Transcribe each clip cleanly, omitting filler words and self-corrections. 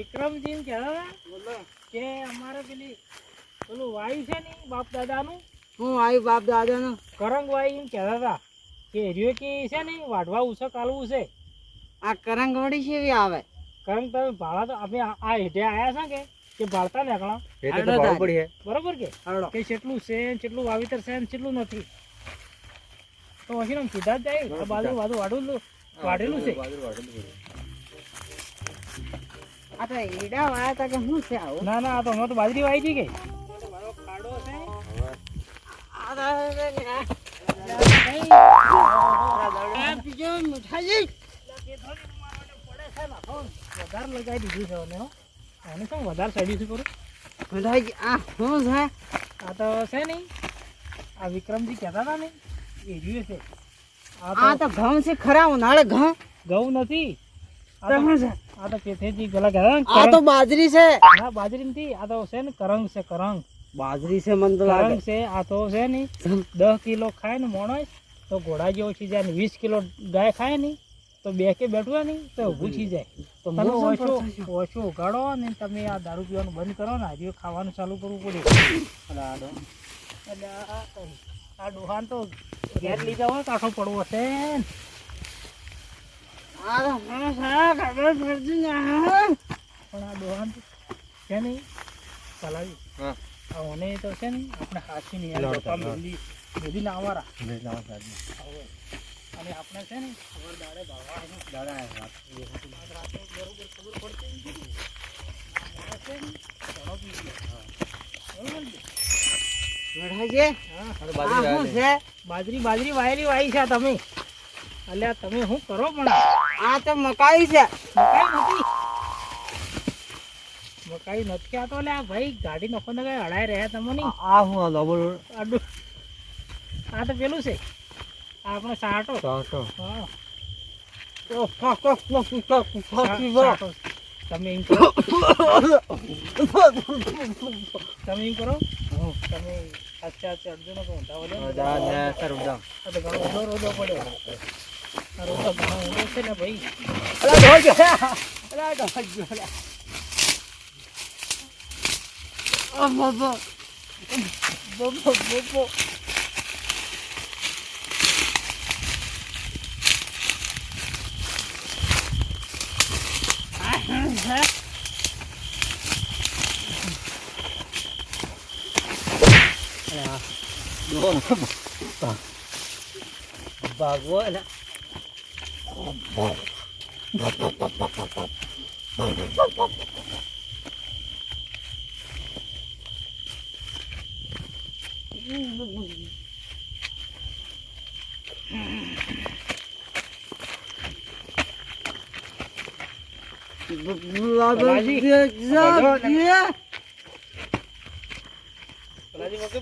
વિક્રમજી ને કહેતા હતા કે અમારે પેલું વાયુ છે ને બાપ દાદાનું હું આવ્યું બાપ દાદાનું કરંગ વાયુ એમ કહેતા હતા કે એરિયો કે છે ને વાઢવા ઉછે કાલવું છે. આ કરંગવડી કેવી આવે? કરંગ તમે ભાડા તો અમે આ હેઠે આવ્યા છે કે ભાળતા નીકળા બરોબર કે કેટલું છે કેટલું વાવેતર છે કેટલું નથી તો પછી આમ સીધા જ જાય. આ બાજુ વાઢેલું છે. આ તો ઈડા વાયા તા કે શું છે આવું? ના ના આ તો અમે તો બાજરી વાવી હતી કે ખાડો છે. મીઠાઈ વધારે લગાવી દીધું છે અને એને શું વધારે ચડ્યું છે કરું મીઠાઈ આ શું છે? આ તો છે નહીં આ વિક્રમજી કહેતા હતા ને એ રહ્યું છે. આ તો ઘઉં છે ખરા ઉનાળે ઘઉં ઘઉં નથી આ તો પેથેજી ગલા આ તો બાજરી છે. ના બાજરી નથી આ તો છે ને કરંગ છે. કરંગ બાજરી છે મન તો કરંગ છે. આ તો છે ને 10 કિલો ખાય ને મોણસ તો ઘોડા જેવો થઈ જાય ને 20 કિલો ગાય ખાય ને તો બે કે બેઠવા નહીં તો ઊભું થઈ જાય. તો તમે ઓછો ઉગાડો ને તમે આ દારૂ પીવાનું બંધ કરો ને હજી ખાવાનું ચાલુ કરવું પડે. આ ડોહાન તો ઘેર લીધા હોય કાઠો પડવો છે. પણ આ ડોહાન છે નહીં ચલાવી મને તો છે ને આપણે હાથી નહીં બધી ના આવારા અને આપણે છે ને ખબર દાડે બાજરી વાયેલી વાઈ છે તમે. અલ્યા તમે શું કરો પણ આ તો મકાઈ છે. મકાઈ નથી. આ તો અલ્યા ભાઈ ગાડી નખો ને કઈ હડાઈ રહ્યા તમે નહીં. આ હું આ તો પેલું છે આપણે સાટો. હા તમે એમ કરો તમે અડજો ને ઘણો રોદો પડ્યો. રોદો ઘણો ઊંડો છે ને ભાઈ. ભગવાન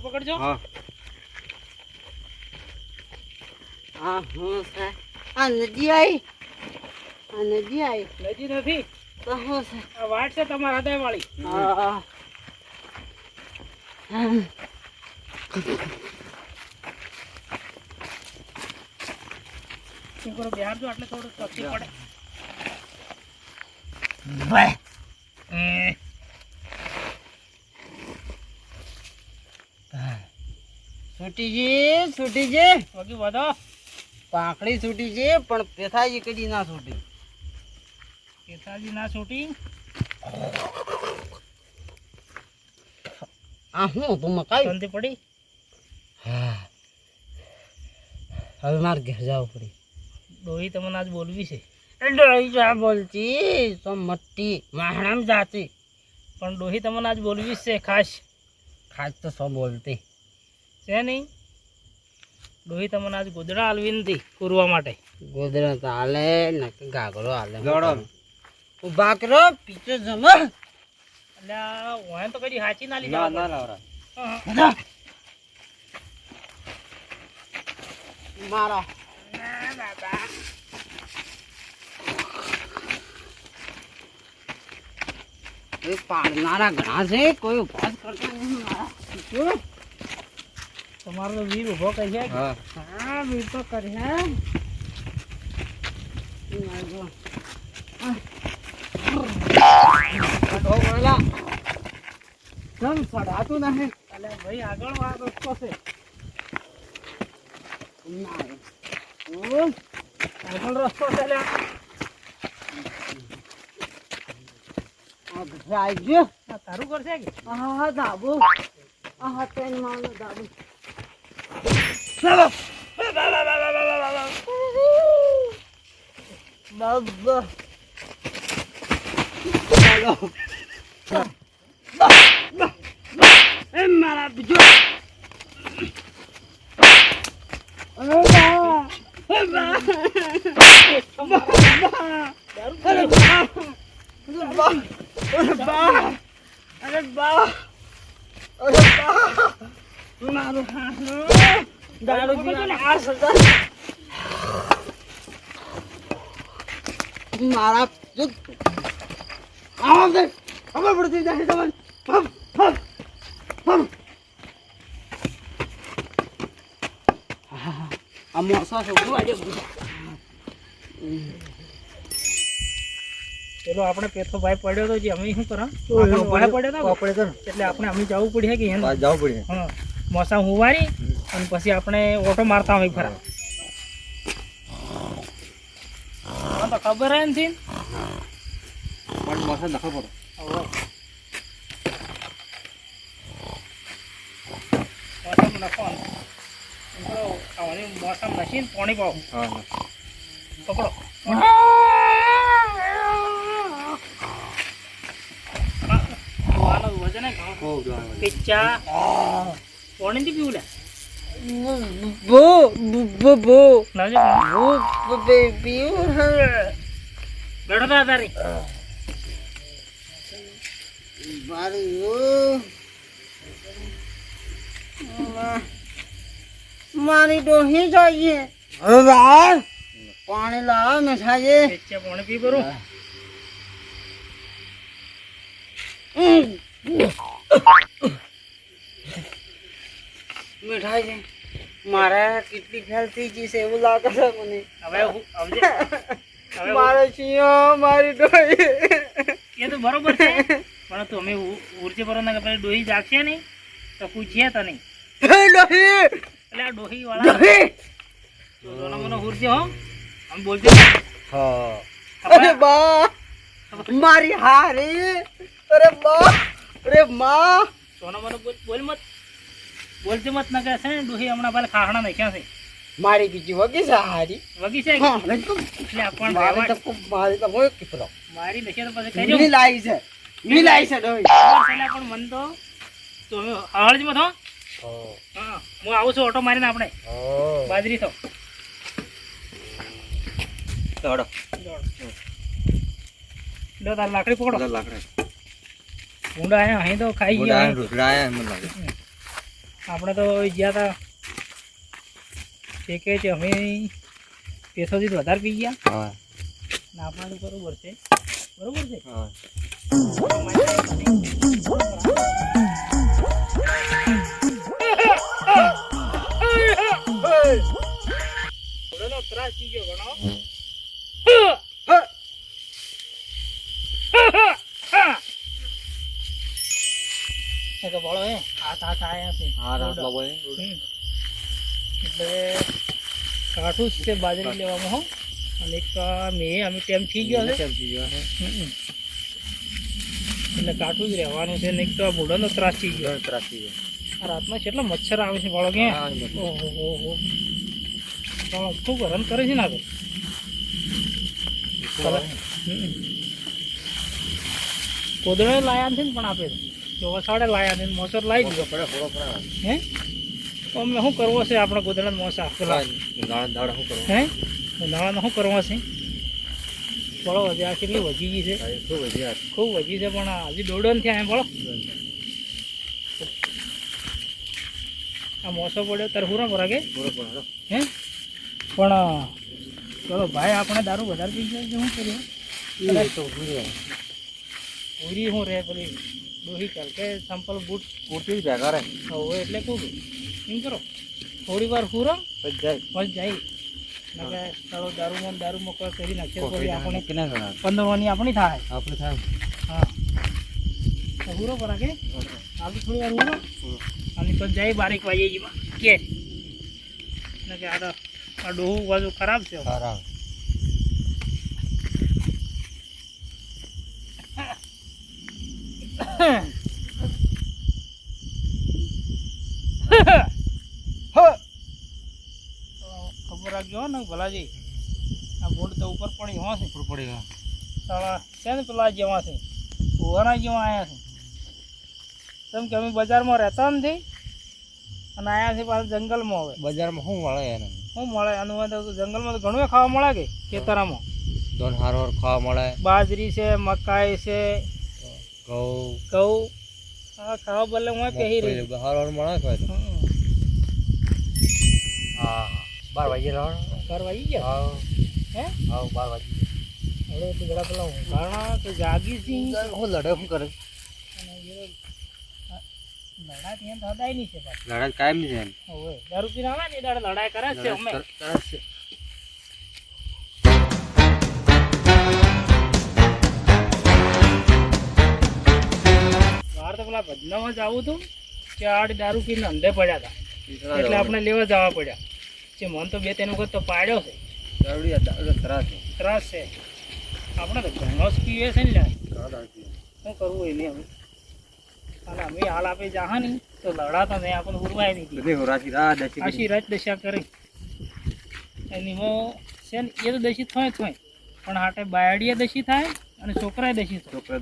પકડજો. આ હું છે? આ નદી આવી. નદી નથી તો શું છે? આ વાટ છે તમારા હૃદય વાળી. શું કરો બિહાર જો એટલે થોડું તકલીફ પડે. છૂટી બાકી વધો પાંખડી છૂટી છે પણ પેથાજી કદી ના છૂટી. કેતાજી ના છૂટી. આ હું તું મકાઈ શાંતિ પડી. હવે મારે ઘેર જવું પડી. ડોહી તમને આજ બોલવી છે. ડોહી જા બોલતી તો મટ્ટી માહરામ જાતી. પણ ડોહી તમને આજ બોલવી છે ખાસ તો સો બોલતી છે નહીં. ડોહી તમને આજ ગોદડા હાલવી નથી પૂરવા માટે. ગોદરા તો હાલે નક્કી ગાગરો હાલે. ઉભા કરો પીછે જમા. એટલે હું તો કદી હાચી ના લીધા. મારા પાડનારા ઘણા છે કોઈ ઉપવાસ કરતો નહીં. તમારો તો વીર ઉભો કરી છે. હા વીર તો કર્યા. તો બોલા કેમ સડાતું નહીં અલે ભાઈ આગળ આ રસ્તો છે આગળ રસ્તો છે લે આ ઘરે આવી ગયો આ તારું ઘર છે કે આ દાબુ આ તેન માનો દાબુ બાબા એ મારા બીજો મારા ખબર પડતી જાય તમને આ મોસા છે પેલો આપણે પેથો ભાઈ પડ્યો તો જે અમે શું કરા આપણે વાહે પડ્યો તો એટલે આપણે અમે જવું પડે કે એને જવું પડે હા મોસા હુવારી અને પછી આપણે ઓટો મારતા હોય ફરા તો ખબર હે ને પણ મોસા નખો પડો મોસમ નખો મોસમ નસીને પાણી પાવ હા પકડો વજન પિચ્ચા પાણી થી પીવું લે બો બો બો લાવજો બો બેબી બેઠો તા તારી મારી ડોહી જોઈએ પાણી લાવ મીઠાઈ પિચ્ચા પાણી પી બરો મીઠાઈ છે મારે કેટલી ફેલ થઈ ગઈ છે એવું લાગે છે મને હવે આવજે હવે મારે સિંહ મારી ડોહી એ તો બરોબર છે પણ તો અમે ઉર્જે પર ના પેલા ડોહી જાગશે નહીં તો પૂછીએ તો નહીં ડોહી એટલે આ ડોહી વાળા તો મને ઉર્જે હો આમ બોલજો અરે બા મારી હારી અરે બા અરે માં સોના મને બોલ મત બોલજે મત ના કહે છે ને ડોહી હમણાં પેલા ખાખણા નાખ્યા છે મારી બીજી વગી છે હારી વગી છે હા, એટલે આપણ મારી તો હોય કેટલો મારી નશે તો પછી કરી મિલાઈ છે ડોહી પણ મન તો અમે હળજમાં થો હા હું આવું છું ઓટો મારીને આપણે બાજરી થો દોડો લો તાર લાકડી પકડો લાકડા ઊંડા આયા અહીં તો ખાઈ ગયા રોટલા આયા મને લાગે આપણે તો ગયા હતા તે કહે છે અમે પેસોથી વધારે પી ગયા હા ને આપણે તો બરોબર છે બરોબર છે હા ઘોડાનો ત્રાસ થઈ ગયો ઘણો એ તો બોલો હે હાથ આયા છે હા રાતલા બોય એટલે કાઠું જ છે બાજરી લેવામાં હો અને એક અમે ટેમ થઈ ગયો છે એટલે કાઠું જ રહેવાનું છે ને એક તો આ બુડાનો ત્રાસ થઈ ગયો આ રાતમાં કેટલો મચ્છર આવે છે બાળો કે ઓહો પણ ખૂબ હેરાન કરે છે ને આગળ કોદળે લાયા છે ને પણ આપે જો વસાડે લાયા ને મોસર લાવી દીધો હે તો અમે શું કરવો છે આપણે ગોદડા મોસા પેલા હે ઉનાળામાં શું કરવો છે બોલો હજી આ કેટલી વધી ગઈ છે ખૂબ વધી છે પણ હજી દોડો ને થયા બોલો આ મોસો પડ્યો તારે પૂરો ભરાગે હે પણ ચલો ભાઈ આપણે દારૂ વધારે પી જાય શું કરીએ પૂરી શું રહે પેલી ડોહી ચાલ કે સંપલ બૂટ પૂરતી ભેગા રે હવે એટલે કહું એમ કરો થોડી વાર પૂરો બસ જાય ચાલો દારૂમાં કોઈ કરી નાખીએ તો આપણે 15 વાની આપણી થાય આપણે થાય હા હુરો પર કે આલુ થોડી વાર હુરો અને પછી જાય બારીક વાઈએ જીમાં કે ને કે આ ડોહું બાજુ ખરાબ છે ખરાબ ખબર રાખજો ને ભલાજી આ બોર્ડ તો ઉપર પડી હશે ઉપર પડી ગયો સાલા છે ને પેલા જેવા છે ઓવાના જેવા આવ્યા છે કેમ કે અમે બજારમાં રહેતા નથી અને આવ્યા છે પાછા જંગલમાં હવે બજારમાં શું મળે એને શું મળે આનું જંગલમાં તો ઘણું ખાવા મળે કે ખેતરામાં દોન હારો ખાવા મળે બાજરી છે મકાઈ છે ઘઉં ઘઉં આ ખાવા બદલે હું પહેરી રહી હારો મળે કોઈ તો હા 12 વાગે રહો કરવા આવી ગયા હા હે હા 12 વાગે હવે એટલી ઘડા પેલા હું કારણ તો જાગી છી હું લડે શું કરે અને એ લડા ત્યાં થતા નહીં છે પાછું લડાઈ કાયમ નહીં છે હવે દારૂ પીને આવે ને એ દાડે લડાઈ કરે જ છે અમે બહાર તો પેલા ભજનામાં જ આવું હતું કે આડ દારૂ પીને અંધે પડ્યા હતા એટલે આપણે લેવા જવા પડ્યા જે મન તો 2-3 વખત તો પાડ્યો છે ત્રાસ છે આપણે તો ઘણો જ પીવે છે ને શું કરવું એને હવે અને અમે હાલ આપે જાહા નહીં તો લડાતા નહીં આપણને ઉરવાય નહીં આશી રાત દશા કરી એનીમાં છે ને એ તો દશી થાય પણ હાટે બાયડીએ દશી થાય અને છોકરાએ દશી થાય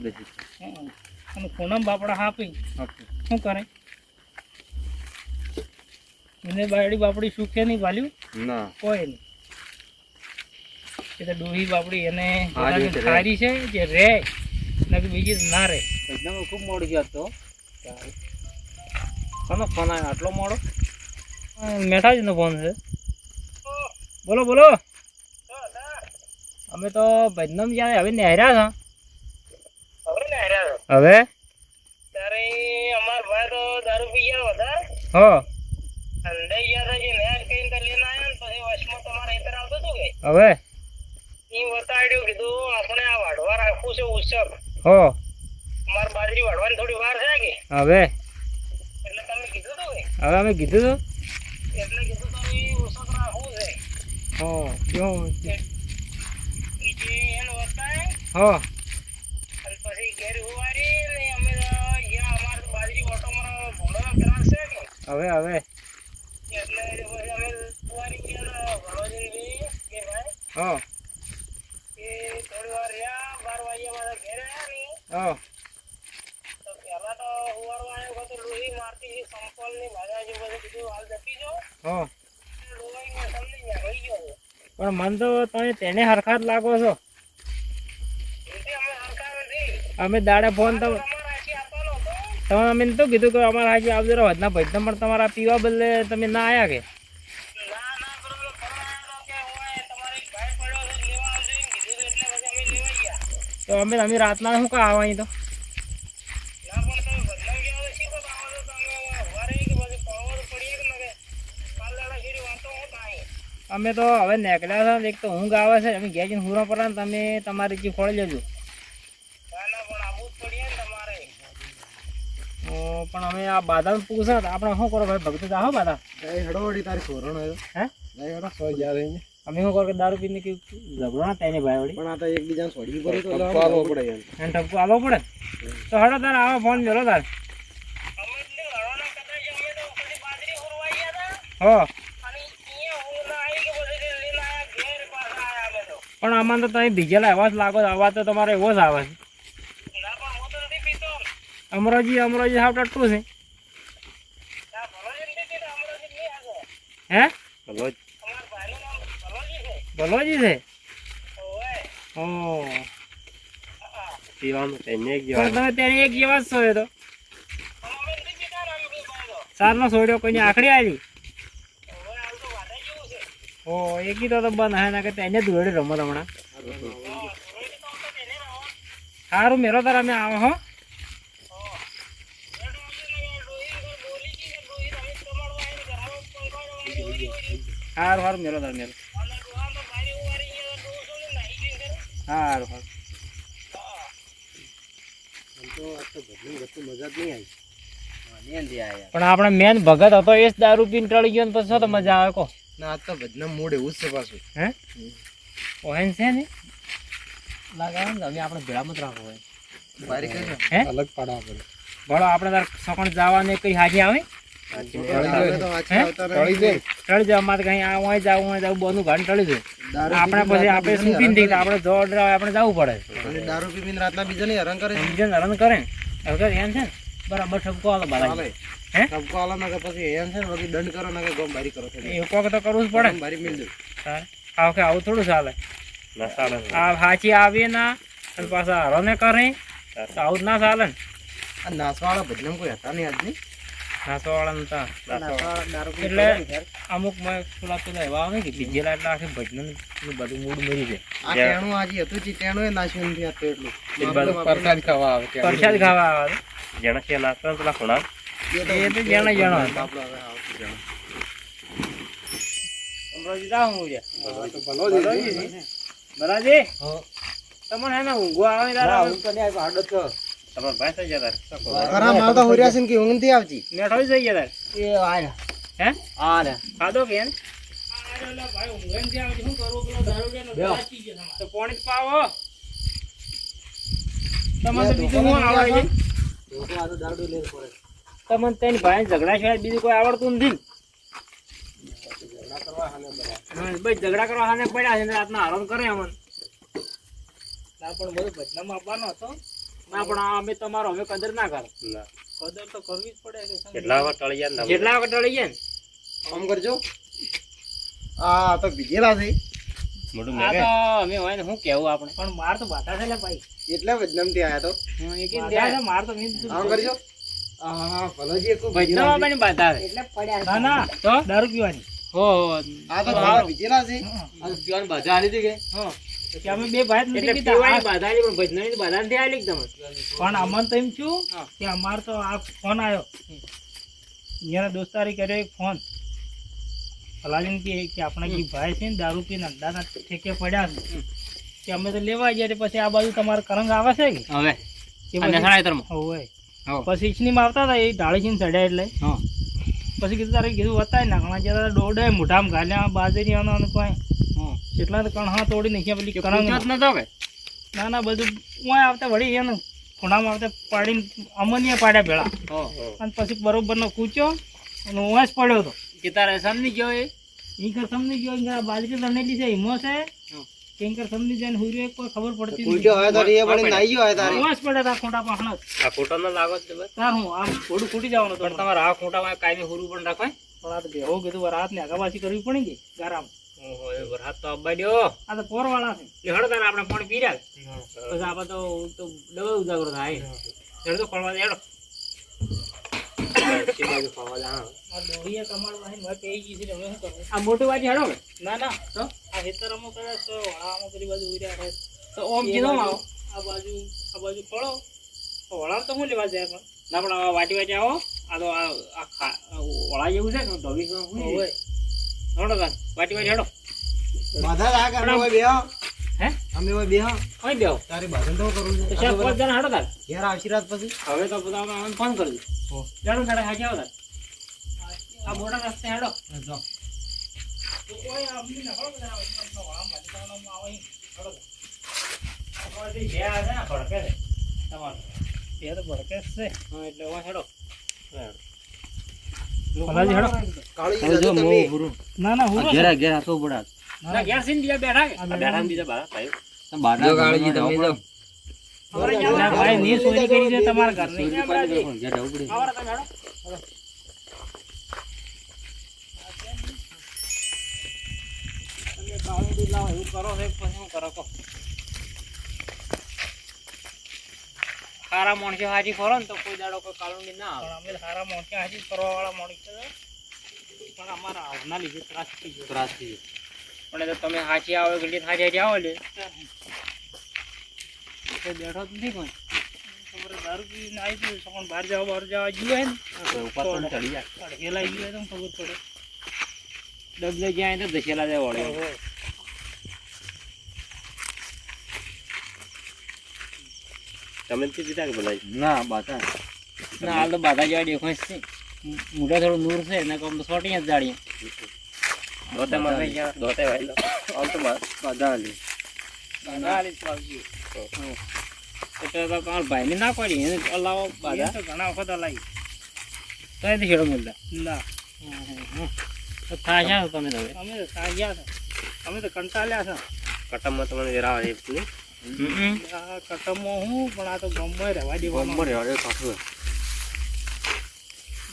હં. અને ખૂણમ બાપડા હાપી શું કરે એને બાયડી બાપડી સુખે નહીં વાલ્યું ના કોઈ નહીં એ તો ડોહી બાપડી એને હારી છે, સારી છે જે રે ને કે બીજી ના રે ખૂબ મોડું ગયા તો કોનો ફોન આવ્યો આટલો મોડો મેઠાજીનો ફોન છે બોલો બોલો અમે તો ભજનમ જ્યાં હવે નેહર્યા છે હવે ત્યારે અમાર ભાઈ તો દારૂ પી ગયા વધારે હો અંડે ગયા હતા જે નેર કહીને તો લઈને આવ્યા ને પછી વચમાં તમારે હેતર આવતું હતું કે હવે એ વતાડ્યું કીધું આપણે આ વાઢવા રાખવું છે ઉત્સવ હો અમારે બાજરી વાઢવાની થોડી વાર છે કે હવે એટલે તમે કીધું હતું કે હવે અમે કીધું તો એટલે કીધું તો એ ઉત્સવ રાખવું છે હો કેવું એ જે એને વતાય હો અને પછી ઘેર ઉવારી ને અમે જ્યાં અમારે બાજરી ઓટો મારો ભૂંડોનો ત્રાસ છે કે હવે હવે એટલે પછી અમે ઉવારી ગયા ભણોજીને બી કે ભાઈ હો એ થોડી વાર રહ્યા 12 વાગ્યા મારા ઘેર આવ્યા ને હો તો પહેલા તો ઉવારવા આવ્યો તો લોહી મારતી હતી સંપલ ની ભાગાજી બધું કીધું હાલ જતી જો હો લોહી માં સમજી ગયા રહી ગયો પણ મન તો તમે તેને હરખા જ લાગો છો એટલે અમે હરકાર નથી અમે દાડે ફોન તો અમારા આખી આપવાનો હતો તમે અમે નતું કીધું કે અમારા હાજી આવજો રહો ના ભજન પણ તમારા પીવા બદલે તમે ના આવ્યા કે ના ના બરોબર ફોન આવ્યો કે ઓય તમારે એક ભાઈ પડ્યો છે લેવા આવજો એમ કીધું એટલે પછી અમે લેવા ગયા તો અમે રાતના શું કા આવવાની તો ના પણ તમે બદલાવ ગયા હોય શી વાત આવો તો અમે વારે કે પછી પાવર પડીએ કે નકે કાલ દાડા શીરી વાતો હું થાય અમે તો હવે નીકળ્યા છે એક તો ઊંઘ આવે છે અમે ઘેર જઈને હુરા પર તમે તમારી ચી ખોળી લેજો ના ના પણ આવું જ પડીએ ને તમારે પણ અમે આ બાધા પૂછે આપણે શું કરો ભાઈ ભગત જાઓ બાધા હડોડી તારી સોરણ હે હડો સો જાય અમે શું કરો કે દારૂ પીને કે ઝઘડો ના થાય ને ભાઈ વળી પણ આ તો એકબીજાને છોડી પડે તો લાવવો પડે યાર એને ઠપકો આલો પડે તો હડો તાર આવો ફોન મેલો તાર અમે એટલે હળવાના કદાચ અમે તો પછી બાજરી હુરવાઈ ગયા હતા હો અને અહીંયા હું ના આવી કે પછી લઈને આયા ઘેર પાછા આયા અમે તો પણ આમાં તો તમે ભીજેલા અવાજ લાગો અવાજ તો તમારે એવો જ આવે છે ના પણ હું તો નથી પીતો અમરોજી સાવ ટટ્ટું છે ના ભલોજી નથી પીતો અમરોજી નહીં આગો હે ચલો અમારા ભાઈનું નામ ભલોજી છે ભલોજી છે ઓય ઓ પીવાનું તેને એક પણ તમે તેને એક જેવા જ છો એ તો અમે નથી પીતા ને અમે બે ભાઈ તો સારનો સોડ્યો કોઈની આખડી આવી ઓય હાલ તો વાદા જેવું છે ઓ એકી તો બંધ હે ના કે તેને દોડે રમત હમણાં રોહિત તો તેને રહો સારું મેરો તાર અમે આવો હો સારું સારું મેરો તાર મેરો સારું સારું પણ આપણે મેન ભગત હતો એ જ દારૂ પીને ટળી ગયો ને પછી શું તો મજા આવે કો ના આ તો ભજના મૂડ એવું જ છે પાછું. હે ઓહેન છે ને લાગાવ ને હવે આપણે ભેળામાં જ રાખવો હોય બારી કરી હે અલગ પાડવા પડે. ભલો આપણે તાર સકણ જવાને કઈ હાજી આવે ટળી જવા મારે કઈ આ જાવ બોનું ઘાટ ટળી જાય આપણે પછી આપણે સૂપીને દઈએ આપણે જો ઓર્ડર આવે આપણે જવું પડે અને દારૂ પીને રાતના બીજાને હેરાન કરે છે. બીજાને હેરાન કરે ને હવે એમ છે ને બરાબર ઠપકો હાલો બાલા ચાલે. હે ઠપકો આલો ના કે પછી એમ છે ને પછી દંડ કરો ના કે ગમ બારી કરો છે. એવું કોક તો કરવું જ પડે ગમ બારી મિલ દો. આ વખતે આવું થોડું ચાલે આ હાચી આવી ના અને પાછા હરોને કરે તો આવું જ ના ચાલે ને આ નાસવાળા ભજનામાં કોઈ હતા નહીં આજની. નાસવાળા એટલે અમુક માં પેલા એવા આવે કે બીજેલા એટલે આખી ભજન બધું મૂડ મરી જાય આ ટેણું આજે હતું જે ટેણું એ નાશ્યું નથી હતું એટલું. પ્રસાદ ખાવા આવે જેણા છે નાસ્તા પેલા ખોણા એ તો જેણા જેણા હતા આપણો હવે આવતું જાણો. બરાજી તમને હે ને ઊંઘવા આવે તમારા ભાઈ થઈ જતા ખરા માલ તો હોર્યા છે ને કે ઊંઘ નથી આવતી. મેઠો થઈ જતા એ આને હે આને ખાધો કે તો પાણી જ પાવો તમને બીજું શું આવડે છે તમને તેની ભાઈ ઝઘડા સિવાય બીજું કોઈ આવડતું નથી ને? હા, બસ ઝઘડા કરવા હાને પડ્યા છે ને રાતના હેરાન કરે અમને ના પણ બધું ભજનામાં આપવાનો હતો ના પણ અમે તમારો અમે કદર ના કરો કદર તો કરવી જ પડે જેટલા વખત ટળી જાય ને આમ કરજો. આ તો બીજેલા છે આ તો અમે હોય ને શું કેવું આપણે પણ માર તો બાધા છે લે ભાઈ એટલે બદનામથી આયા તો. માર તો આમ કરજો. હા ભલાજી એક ભજનામાં પણ બાધા છે એટલે પડ્યા ના ના તો દારૂ પીવાની હો આ તો તમારા બીજેલા છે. પીવાની બાજા આલી હતી કે હા પછી અમે બે ભાઈ જ નથી પીતા બાધા આલી પણ ભજનાની બાધા નથી આલી તમે પણ અમન તો એમ છું કે અમાર તો આ ફોન આવ્યો એના દોસ્તારી કર્યો એક ફોન ભલાજીને કે આપણા જે ભાઈ છે ને દારૂ પીને અડ્ડાના ઠેકે પડ્યા છે કે અમે તો લેવા ગયા પછી આ બાજુ તમારે કરંગ આવે છે કે હવે હોય પછી ઈચનીમાં આવતા હતા એ ઢાળી છે ચડ્યા એટલે પછી કીધું તારે કીધું વતાય નાખણા જતા દોડે મોઢામાં ઘાલ્યા બાજરી આનો કોઈ કેટલા તો કણ હા તોડી નાખ્યા પેલી કરંગ નતો કે ના ના બધું હું આવતા વળી એને ખૂણામાં આવતા પાડીને અમનીએ પાડ્યા ભેળા અને પછી બરોબરનો કૂચ્યો અને હું જ પડ્યો હતો કે તારે સમજી ગયો એ ઈકર સમજી ગયો કે આ બાજરી લણેલી છે હિમો છે કેંકર સમજી જાય ને હુર્યો કોઈ ખબર પડતી કૂટ્યો હોય તો એ વળી નાઈ ગયો હોય તારે. હું જ પડ્યા હતા ખોટા પાખણા આ ફોટો ન લાગો તો બસ તાર હું આમ થોડું ખૂટી જવાનું પણ તમારે આ ખોટામાં કાયમી હુરું પણ રાખવાય પણ આ તો બેહો કીધું રાત ને આગાબાસી કરવી પડી ગઈ ગારામ ઓહો એ વરસાદ તો અબાડ્યો આ તો પોરવાળા છે એટલે હળો તારે આપણે પાણી પી રહ્યા પછી આપણે તો ડબલ ઉજાગરો થાય હેડો તો ખોલવા દે હેડો આ દોરીએ કમાડ વાહી મત એ ગઈ છે હવે શું કરવું આ મોટી વાજી હેડો ના ના તો આ ખેતર અમુક કદાચ વળામાં પેલી બાજુ ઉર્યા રહે તો ઓમ કીધો આવો આ બાજુ ફળો તો વળામ તો શું લેવા જાય પણ ના પણ આ વાટી વાટી આવો આ તો આ વળા જેવું છે ને ઢોબી હોય હેડો તાર વાટી વાટી હેડો બાધા રાખ અમે હોય બેહો. હે અમે હોય બેહો. કઈ દેવો તારી બાધન તો કરવું તો છે. ચાર પાંચ જણા હેડો તાર ઘેર આવશી રાત પછી. હવે તો બધા અમે ફોન કરજો જાડો જાડો હાજી આવો તાર આ મોટા રસ્તે હેડો જો. તો કોઈ આમની ના હળો બધા વળામ વાટીતાનો આવે હેડો તમારે જે આ છે ને ભડકે છે તમારે એ તો ભડકે જ છે હા એટલે હવે હેડો ભલાજી હેડો કાળી જો તમે. ના ના હું ઘેર આતો પડા ના ઘેર સીન બીજા બેઠા કે બેઠા ને બીજા ભાઈ જો કાળીજી તમે જો. ના ભાઈ ની ચોરી કરી છે તમારા ઘરની ઘેર જવું પડે આવરા તમે હેડો તમે કાળું દૂધ લાવો એવું કરો છે પછી શું કરો કહો ખારા માણસો હાજી ફરો ને તો કોઈ દાડો કોઈ કાળુંડી ના આવે પણ અમે સારા મોણસે હાજી કરવા વાળા મોણસ છે પણ અમારા આવના લીધે ત્રાસ થઈ ગયો ત્રાસ થઈ પણ એ તો તમે હાચી આવો ગલી હાજી હાજી આવો લે કોઈ બેઠો જ નથી કોઈ ખબર દારૂ પીને આવી ગયું છે પણ બહાર જવા જોઈએ ને ઉપર તો ચડી જાય અડકેલા ગયું હોય તો ખબર પડે ડબલે જ્યાં તો દશેલા જાય વળે તમે તે પીતા કે બોલાય ના બાતા ના હાલ તો બાધા જેવા દેખાય છે મોઢા થોડું નૂર છે ને કમ તો સોટી જ જાડીએ દોતે મને ગયા દોતે વાયલો આમ તો બાધા આલી હાલી જ પાવજી એટલે તો તમારા ભાઈને ના પડી એને અલાવો બાધા તો ઘણા વખત અલાઈ તો એ ખેડો મળતા ના તો થાશા છો તમે તો અમે તો થાશ્યા છો અમે તો કંટાળ્યા છો કટમમાં તમને જરા આવે ને આ કટમમાં હું પણ આ તો ગમમાં રહેવા દેવાનું મરે અરે પાછું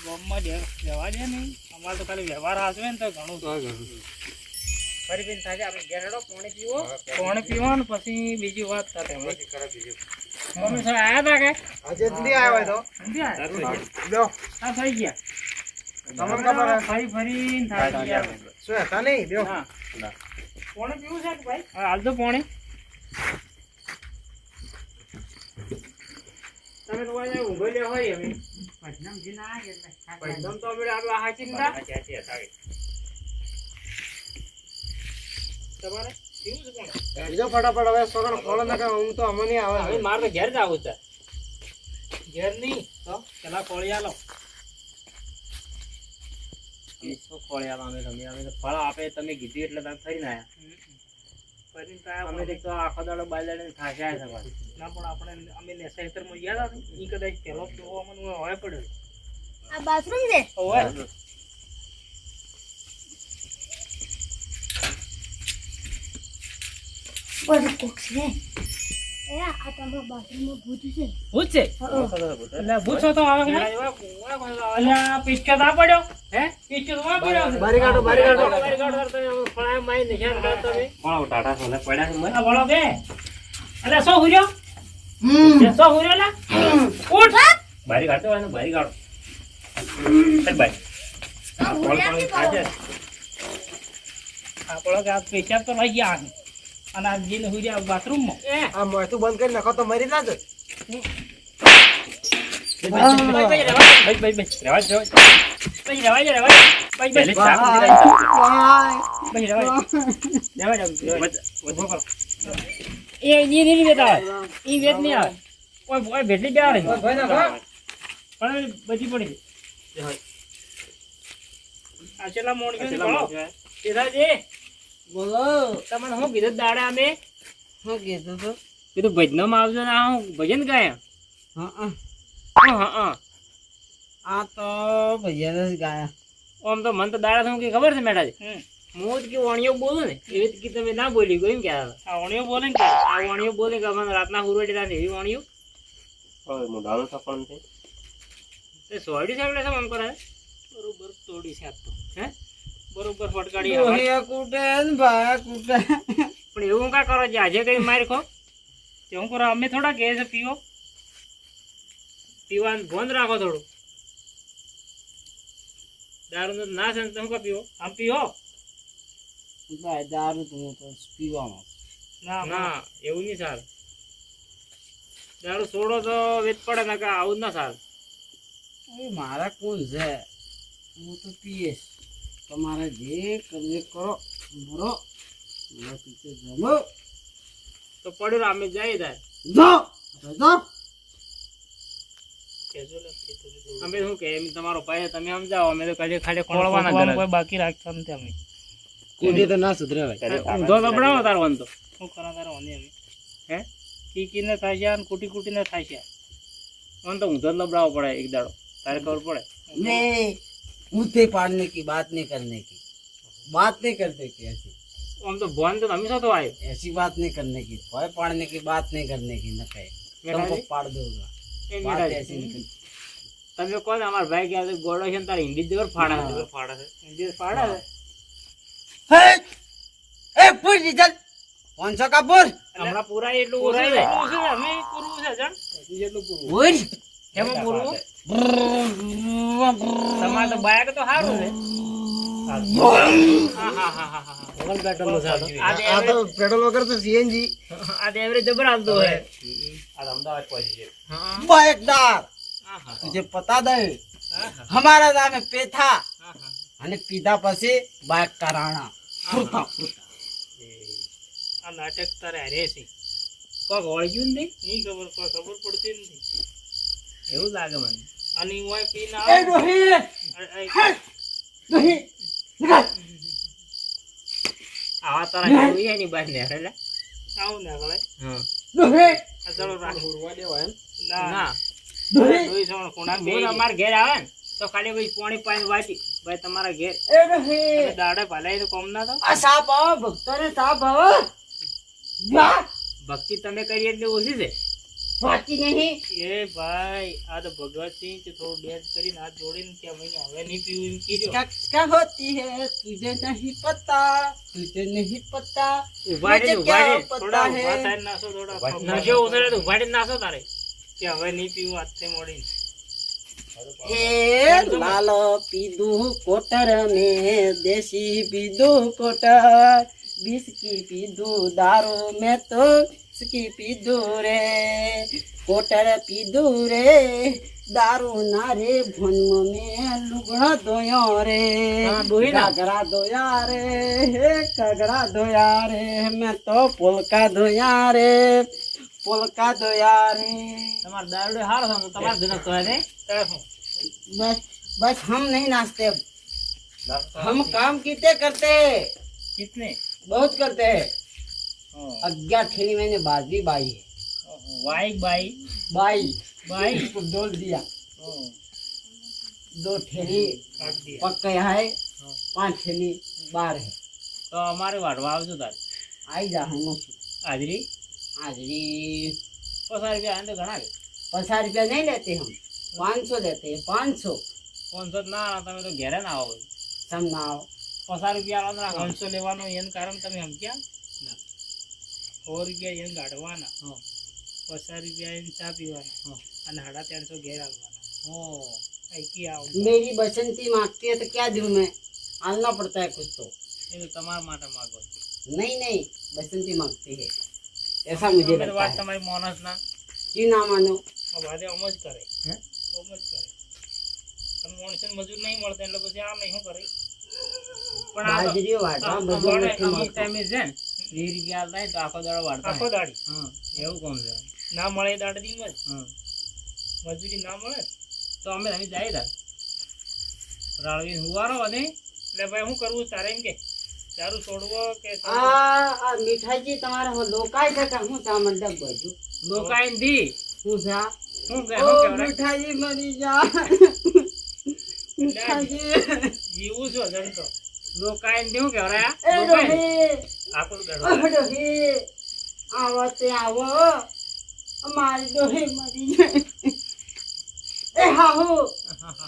ગમમાં રહેવા દે નહીં અમારે તો ખાલી વ્યવહાર હાચવે ને તો ઘણું ફરી બેન થાય આપણે ઘેરડો પાણી પીવો પાણી પીવાનું પછી બીજી વાત કરે મમ્મી સર આયા હતા કે આજે જલ્દી આવ્યો તો નથી આયા લ્યો હા થઈ ગયા તમને ખબર હે? ફરી ફરીને થાય ગયા શું હતા નહીં લ્યો હા પાણી પીવું છે કે ભાઈ હા હાલ તો પાણી તમે તો વાળા ઊંઘો લે હોય અમે પૈસા જે ના આવે એટલે પૈસા તો આપણે આટલા હાચી ના તમારે પીવું છે પાણી બીજો ફટાફટ હવે સગળ ખોલો ના કે હું તો અમને આવે હવે મારે તો ઘેર જ આવું છે ઘેર નહીં તો પેલા કોળી આલો શું કોળી આલો અમે તો ફળ આપે તમે કીધું એટલે તમે ફરીને આયા અમે તો આખો દાડો બાજરાને થાશ્યા છે ના પણ આપણે અમે નેસા ખેતરમાં ગયા હતા ને એ કદાચ પહેલો જોવો અમને હોય પડ્યો આ બાથરૂમ છે હોય બસ કોક છે એ આ તમારા બાથરૂમમાં ભૂત છે ભૂત છે એટલે ભૂત છો તો આવે એટલે પીછો ના પડ્યો હે પીછો તો ના પડ્યો છે બારી કાઢો બારી કાઢો તમે ફળાય માઈ નિશાન કરો તમે કોણ ટાટા સોને પડ્યા છે આ વળો બે એટલે સો હુર્યો સો હુર્યો લા ઉઠ બારી કાઢો અને બારી કાઢો બારી આપણો કે આ પેશાબ તો લઈ ગયા છે અને આ જીને હુર્યા બાથરૂમમાં આ મોયતું બંધ કરી નાખો તો મરી ના જાય બધી પડી આ છેલ્લા મોણી બોલો તમને શું કીધું દાડા અમે શું કીધું તું કીધું ભજનમાં આવજો ને આ હું ભજન ગાયા હા હા આ તો ભૈયા જ ગાયા આમ તો મને તો દાડા શું કે ખબર છે મેઠાજી હું જ કે વાણીઓ બોલું ને એવી રીતે તમે ના બોલી ગયો એમ કે આ વાણીઓ બોલે ને આ વાણીઓ બોલે કે મને રાતના હુરવેટી થાય એવી વાણીઓ હવે મોઢાનું સપન છે તે સોડી સાંકળે છે આમ કરે બરોબર તોડી છે આ તો હે બરોબર ફટકાડી ડોહિયા કૂટે ને ભાયા કૂટે પણ એવું કા કરો છે આજે કઈ માર ખો તે હું કરો અમે થોડા કહે છે પીવો પીવાનું બંધ રાખો થોડું દારૂ ના છે તમે કા પીવો આમ પીવો ભાઈ દારૂ તો પીવામાં ના ના એવું નહીં સારું દારૂ છોડો તો વેચ પડે ને કે આવું ના સારું મારા કોણ છે હું તો પીએસ તમારે જે કરવું કરો મરો મારા પીછે જમો તો પડ્યું અમે જઈએ તાર જો અમે શું કે એમ તમારો ભાઈ તમે સમજાવો અમે તો કદી ખાલી ખોળવાના કોઈ બાકી રાખતા નથી અમે કુડી તો ના સુધરે ભાઈ ઊંધો લબડાવો તારો વંતો શું કરા તારો વંદે અમે હે કીકીને થાય છે અને કુટી કુટીને થાય છે મને તો ઊંધો જ લબડાવો પડે એક દાડો તારે ખબર પડે नहीं ऊँचे पाड़ने की बात नहीं करने की बात नहीं करते कि ऐसी આમ તો ભોન તો હંમેશા તો આવ્યો ऐसी बात नहीं करने की भय पाड़ने की बात नहीं करने की न कहे तुमको पाड़ दूंगा એ बात મેળાજી. ऐसी नहीं करनी તમે કોણ અમારા ભાઈ ગયા છે ગોળો છે ને તારે હિન્દી જોર ફાડા છે ફાડા છે હિન્દી ફાડા છે ए पूछ चल 500 का बोल હમણાં પૂરા એટલું ઓછું છે અમે પૂરું છે જાણ જેટલું પૂરું बोल એમાં પૂરું તમારે તો બાયક તો સારું છે આ તો પેટ્રોલ વગર તો સીએનજી જબર હાલતો હે बाइकदार तुझे पता दे हमारा नाम है पेथा અને પીધા પછી બાઇક કરાણા ફૂરતા આ નાટક તારે હારે છે કોક વળગ્યું નથી નહીં ખબર કોઈ ખબર પડતી નથી. એવું લાગે મને. અને ઈ વાય પીને એ આવે. ડોહી ડોહી આવા તારા જોઈએ એની બહાર ને હેલે. આવું ના કરે. હા ડોહી આ ચાલો રાખ. ના ના ડોહી દોઈ સવણ ખૂણા બે હું અમારા ઘેર આવે ને તો ખાલી ભાઈ પોણી પાણી વાટી ભાઈ તમારા ઘેર એ ડોહી દાડે ભલાઈ તો કોમ ના તો આ સાપ આવો ભક્તોને સાપ આવો જા ભક્તિ તમે કરી એટલે ઓછી છે. વાંચી નહીં એ ભાઈ આ તો ભગવતસિંહ તે થોડું ડેન્સ કરીને હાથ જોડીને કે ભાઈ હવે નહીં પીવું એમ કીધું. क्या होती है तुझे नहीं पता तुझे नहीं पता ઉભા રહે, मुझे ઉભા क्या રહે. થોડા पता ઉભા है થાય નાસો થોડા નશો ઉતરે તો ઉભા રહીને નાસો તારે. કે હવે નહીં પીવું હાથથી મોડી. हे लालो पीदू कोटर में देसी पीदू कोटर बिस्की पीदू दारू में तो इसकी पीदू रे कोटर पीदू रे दारू ना रे भन में लुगड़ा दोयो रे हाँ, दोही ना। घाघरा दोया रे हे घाघरा दोया रे मैं तो पोलका दोया रे पोलका दोया रे તમારે દારૂડે હારો છે તમારે જનક કહે છે. તારે શું? बस बस हम नहीं नाचते हम काम कितने करते हैं कितने? बहुत करते हैं हाँ। 11 थैली मैंने बाजरी बाई है वाई बाई बाई बाई इसको डोल दिया हाँ, 2 थैली काट दिया. पक गया है हाँ। 5 थैली बाहर है તો અમારે વાઢવા આવજો તારે. आई जा हम હાજરી हाजरी 50 રૂપિયા આને તો ઘણા કે 50 रुपया नहीं लेते हम 500 लेते हैं 500 500 ના તમે તો ઘેરે ના આવો ભાઈ. सब नाव 50 રૂપિયા આલો ને રાખો. 500 લેવાનો એનું કારણ તમે સમજ્યા? ના. 100 રૂપિયા એને ગાઢવાના, હા. 50 રૂપિયા એને ચા પીવાના, હા. અને 350 ઘેર આવવાના. હો અહીંથી આવો. मेरी बसंती मांगती है तो क्या दूं मैं आलना पड़ता है कुछ तो એ તો તમારા માટે માગો. नहीं नहीं बसंती मांगती है ऐसा मुझे અમે તો लगता વાત है તમારી મોનસ ના क्यों ना मानो આ વાદે ઓમ જ કરે. હે? ઓમ જ કરે. અને માણસોને મજૂર નહીં મળતા એટલે પછી આ નહીં શું કરે. પણ આ તો बाजरी वाटा અમારે बदल અમુક નથી મળતો. ટાઈમે છે ને 20 રૂપિયા આલતા હોય તો આખો દાડો વાળતા આખો હોય. દાડી હા એવું કોમ છે. ના મળે એ દાડે દી જ હા મજૂરી ના મળે ને. તો અમે જાય તા રાળવી હુવારો અને એટલે ભાઈ શું કરવું તારે એમ કે દારૂ છોડવો કે આ મીઠાઈજી તમારા લોકાય છે કે હું તા મંડપ બાજુ લોકાઈન દી હું જા શું કે ઓ શું કે મીઠાઈજી મરી જા મીઠાઈજી જીવું છો જણતો. લોકાઈન દી શું કે રે એ ડોહી આકુર ઓ ગઢો ડોહી આવો તે આવો અમારી ડોહી મરી જાય એ હાહુ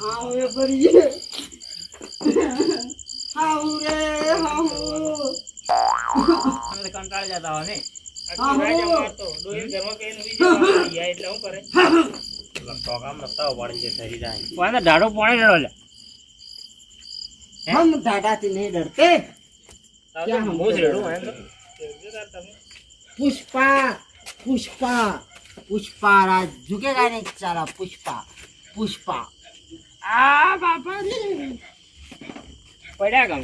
હાહુ એ મરી જાય હાહુ રે હાહુ અમે તો કંટાળી જતા હોય ને આખી રાજા મારતો ડોહી ઘરમાં કઈ નુઈ જવા ગયા એટલે શું કરે. કોઈને ઢાળો પાણી રેડો લે हम दादा से नहीं डरते क्या हम મૂછ રેડું એમ તો જોજો તાર તમે. पुष्पा पुष्पा पुष्पा राज झुकेगा नहीं साला पुष्पा पुष्पा आ बाबा रे પડ્યા ગમ